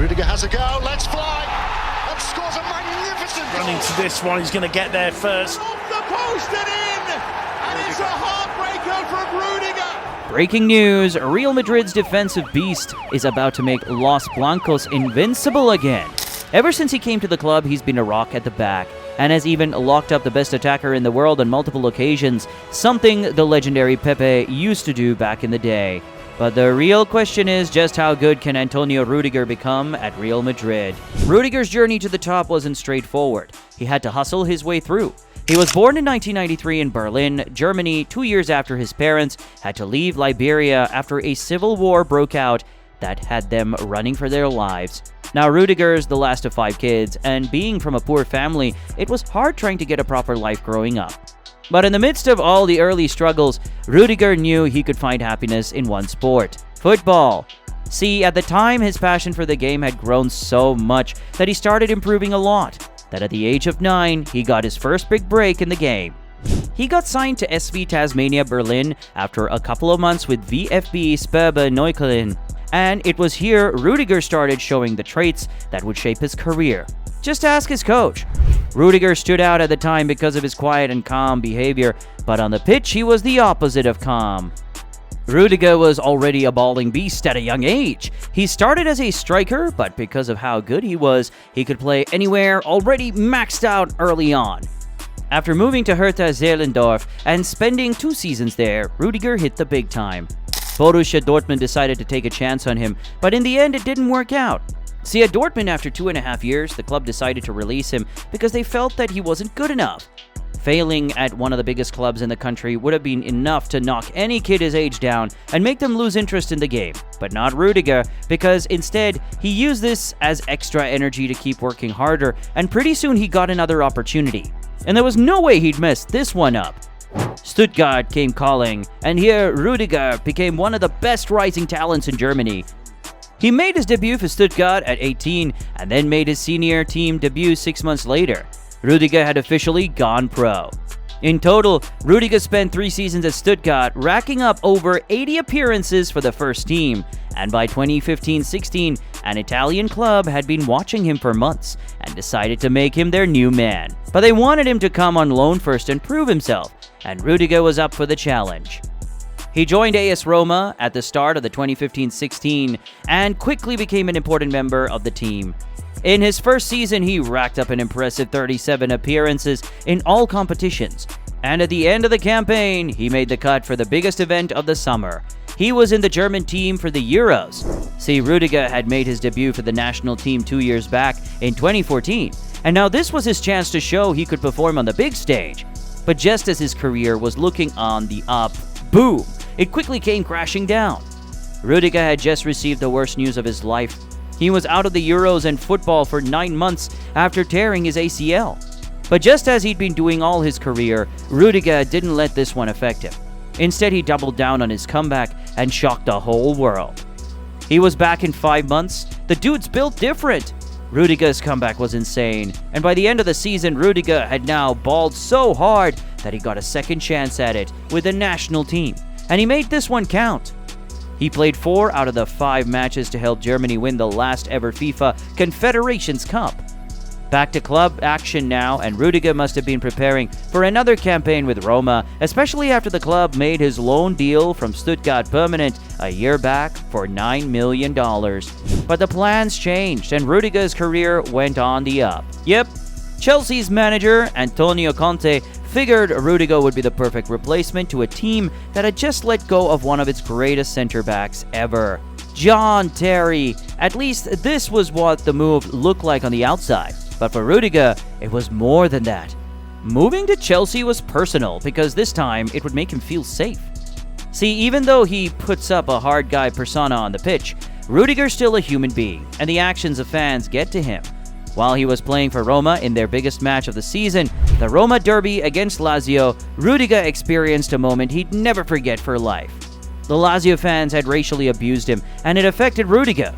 Rudiger has a go, let's fly, and scores a magnificent goal. Running to this one, he's going to get there first. Off the post and in! And it's a heartbreaker from Rudiger! Breaking news, Real Madrid's defensive beast is about to make Los Blancos invincible again. Ever since he came to the club, he's been a rock at the back, and has even locked up the best attacker in the world on multiple occasions, something the legendary Pepe used to do back in the day. But the real question is just how good can Antonio Rudiger become at Real Madrid? Rudiger's journey to the top wasn't straightforward. He had to hustle his way through. He was born in 1993 in Berlin, Germany, 2 years after his parents had to leave Liberia after a civil war broke out that had them running for their lives. Now, Rudiger's the last of 5 kids, and being from a poor family, it was hard trying to get a proper life growing up. But in the midst of all the early struggles, Rudiger knew he could find happiness in one sport: football. See, at the time, his passion for the game had grown so much that he started improving a lot, that at the age of 9, he got his first big break in the game. He got signed to SV Tasmania Berlin after a couple of months with VfB Sperbe Neukölln. And it was here Rudiger started showing the traits that would shape his career. Just ask his coach. Rudiger stood out at the time because of his quiet and calm behavior, but on the pitch he was the opposite of calm. Rudiger was already a balling beast at a young age. He started as a striker, but because of how good he was, he could play anywhere, already maxed out early on. After moving to Hertha Zehlendorf and spending 2 seasons there, Rudiger hit the big time. Borussia Dortmund decided to take a chance on him, but in the end it didn't work out. See, at Dortmund, after 2.5 years, the club decided to release him because they felt that he wasn't good enough. Failing at one of the biggest clubs in the country would have been enough to knock any kid his age down and make them lose interest in the game, but not Rudiger, because instead, he used this as extra energy to keep working harder, and pretty soon he got another opportunity. And there was no way he'd mess this one up. Stuttgart came calling, and here Rudiger became one of the best rising talents in Germany. He made his debut for Stuttgart at 18 and then made his senior team debut 6 months later. Rudiger had officially gone pro. In total, Rudiger spent 3 seasons at Stuttgart, racking up over 80 appearances for the first team, and by 2015-16, an Italian club had been watching him for months and decided to make him their new man. But they wanted him to come on loan first and prove himself, and Rudiger was up for the challenge. He joined AS Roma at the start of the 2015-16 and quickly became an important member of the team. In his first season, he racked up an impressive 37 appearances in all competitions, and at the end of the campaign, he made the cut for the biggest event of the summer. He was in the German team for the Euros. See, Rudiger had made his debut for the national team 2 years back in 2014, and now this was his chance to show he could perform on the big stage. But just as his career was looking on the up, boom! It quickly came crashing down. Rudiger had just received the worst news of his life. He was out of the Euros and football for 9 months after tearing his ACL. But just as he'd been doing all his career, Rudiger didn't let this one affect him. Instead, he doubled down on his comeback and shocked the whole world. He was back in 5 months. The dude's built different. Rudiger's comeback was insane, and by the end of the season, Rudiger had now balled so hard that he got a second chance at it with the national team, and he made this one count. He played 4 out of the 5 matches to help Germany win the last ever FIFA Confederations Cup. Back to club action now, and Rudiger must have been preparing for another campaign with Roma, especially after the club made his loan deal from Stuttgart permanent a year back for $9 million. But the plans changed, and Rudiger's career went on the up. Yep, Chelsea's manager, Antonio Conte, figured Rudiger would be the perfect replacement to a team that had just let go of one of its greatest center-backs ever, John Terry. At least this was what the move looked like on the outside. But for Rudiger, it was more than that. Moving to Chelsea was personal because this time it would make him feel safe. See, even though he puts up a hard guy persona on the pitch, Rudiger's still a human being, and the actions of fans get to him. While he was playing for Roma in their biggest match of the season, the Roma derby against Lazio, Rudiger experienced a moment he'd never forget for life. The Lazio fans had racially abused him, and it affected Rudiger.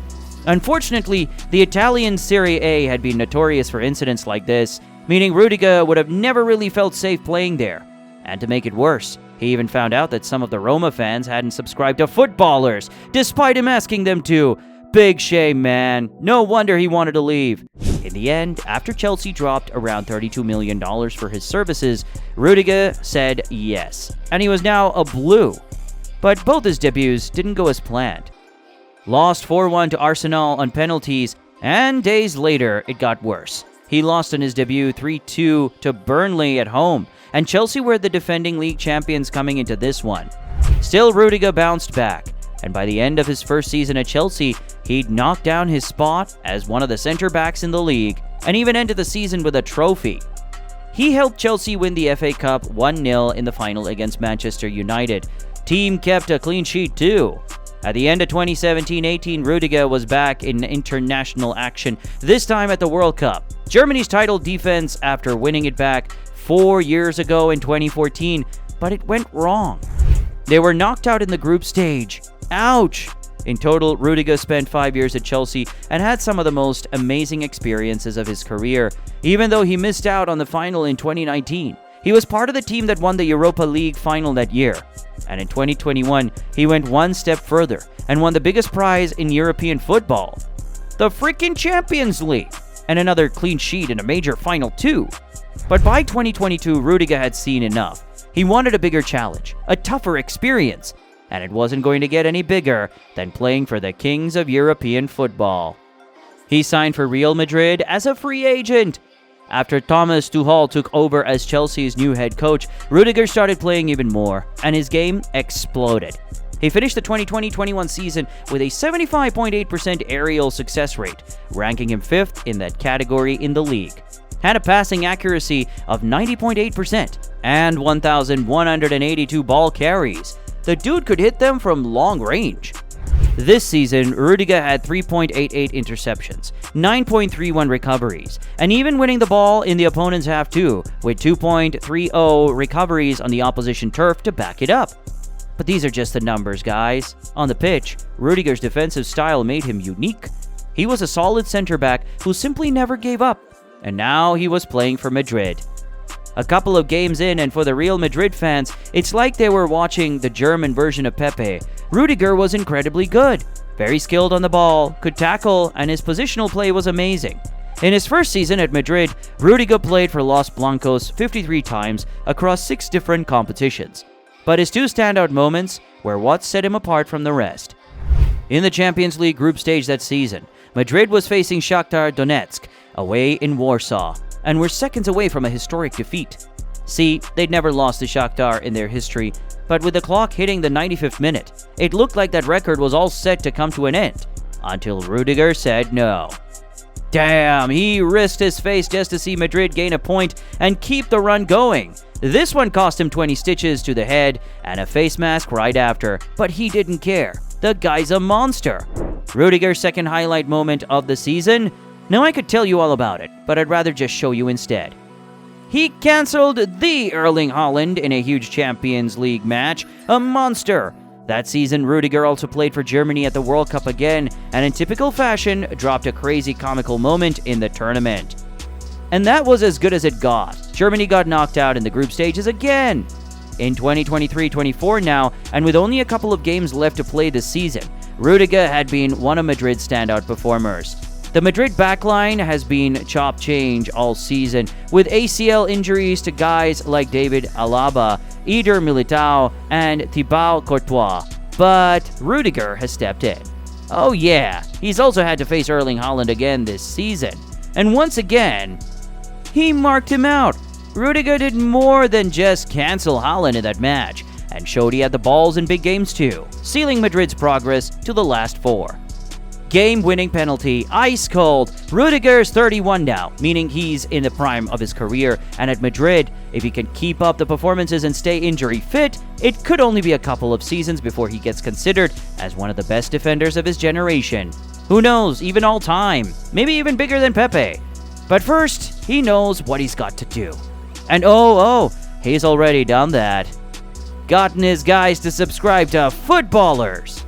Unfortunately, the Italian Serie A had been notorious for incidents like this, meaning Rudiger would have never really felt safe playing there. And to make it worse, he even found out that some of the Roma fans hadn't subscribed to footballers, despite him asking them to. Big shame, man. No wonder he wanted to leave. In the end, after Chelsea dropped around $32 million for his services, Rudiger said yes, and he was now a Blue. But both his debuts didn't go as planned. Lost 4-1 to Arsenal on penalties, and days later, it got worse. He lost on his debut 3-2 to Burnley at home, and Chelsea were the defending league champions coming into this one. Still, Rudiger bounced back, and by the end of his first season at Chelsea, he'd knocked down his spot as one of the center-backs in the league, and even ended the season with a trophy. He helped Chelsea win the FA Cup 1-0 in the final against Manchester United. Team kept a clean sheet too. At the end of 2017-18, Rudiger was back in international action, this time at the World Cup. Germany's title defense after winning it back 4 years ago in 2014, but it went wrong. They were knocked out in the group stage. Ouch! In total, Rudiger spent 5 years at Chelsea and had some of the most amazing experiences of his career, even though he missed out on the final in 2019. He was part of the team that won the Europa League final that year. And in 2021, he went one step further and won the biggest prize in European football, the freaking Champions League, and another clean sheet in a major final too. But by 2022, Rudiger had seen enough. He wanted a bigger challenge, a tougher experience, and it wasn't going to get any bigger than playing for the kings of European football. He signed for Real Madrid as a free agent. After Thomas Tuchel took over as Chelsea's new head coach, Rudiger started playing even more, and his game exploded. He finished the 2020-21 season with a 75.8% aerial success rate, ranking him 5th in that category in the league. Had a passing accuracy of 90.8% and 1,182 ball carries. The dude could hit them from long range. This season, Rudiger had 3.88 interceptions, 9.31 recoveries, and even winning the ball in the opponent's half too, with 2.30 recoveries on the opposition turf to back it up. But these are just the numbers, guys. On the pitch, Rudiger's defensive style made him unique. He was a solid center back who simply never gave up, and now he was playing for Madrid. A couple of games in, and for the Real Madrid fans, it's like they were watching the German version of Pepe. Rudiger was incredibly good, very skilled on the ball, could tackle, and his positional play was amazing. In his first season at Madrid, Rudiger played for Los Blancos 53 times across 6 different competitions. But his 2 standout moments were what set him apart from the rest. In the Champions League group stage that season, Madrid was facing Shakhtar Donetsk away in Warsaw, and were seconds away from a historic defeat. See, they'd never lost to Shakhtar in their history, but with the clock hitting the 95th minute, it looked like that record was all set to come to an end, until Rudiger said no. Damn, he risked his face just to see Madrid gain a point and keep the run going. This one cost him 20 stitches to the head and a face mask right after, but he didn't care. The guy's a monster. Rudiger's second highlight moment of the season? Now I could tell you all about it, but I'd rather just show you instead. He cancelled the Erling Haaland in a huge Champions League match, a monster. That season, Rudiger also played for Germany at the World Cup again, and in typical fashion, dropped a crazy comical moment in the tournament. And that was as good as it got. Germany got knocked out in the group stages again. In 2023-24 now, and with only a couple of games left to play this season, Rudiger had been one of Madrid's standout performers. The Madrid backline has been chop change all season, with ACL injuries to guys like David Alaba, Eder Militao, and Thibaut Courtois. But Rudiger has stepped in. Oh yeah, he's also had to face Erling Haaland again this season. And once again, he marked him out. Rudiger did more than just cancel Haaland in that match, and showed he had the balls in big games too, sealing Madrid's progress to the last 4. Game-winning penalty, ice cold. Rudiger's 31 now, meaning he's in the prime of his career, and at Madrid, if he can keep up the performances and stay injury fit, it could only be a couple of seasons before he gets considered as one of the best defenders of his generation. Who knows, even all time, maybe even bigger than Pepe. But first, he knows what he's got to do. And he's already done that. Gotten his guys to subscribe to Footballers.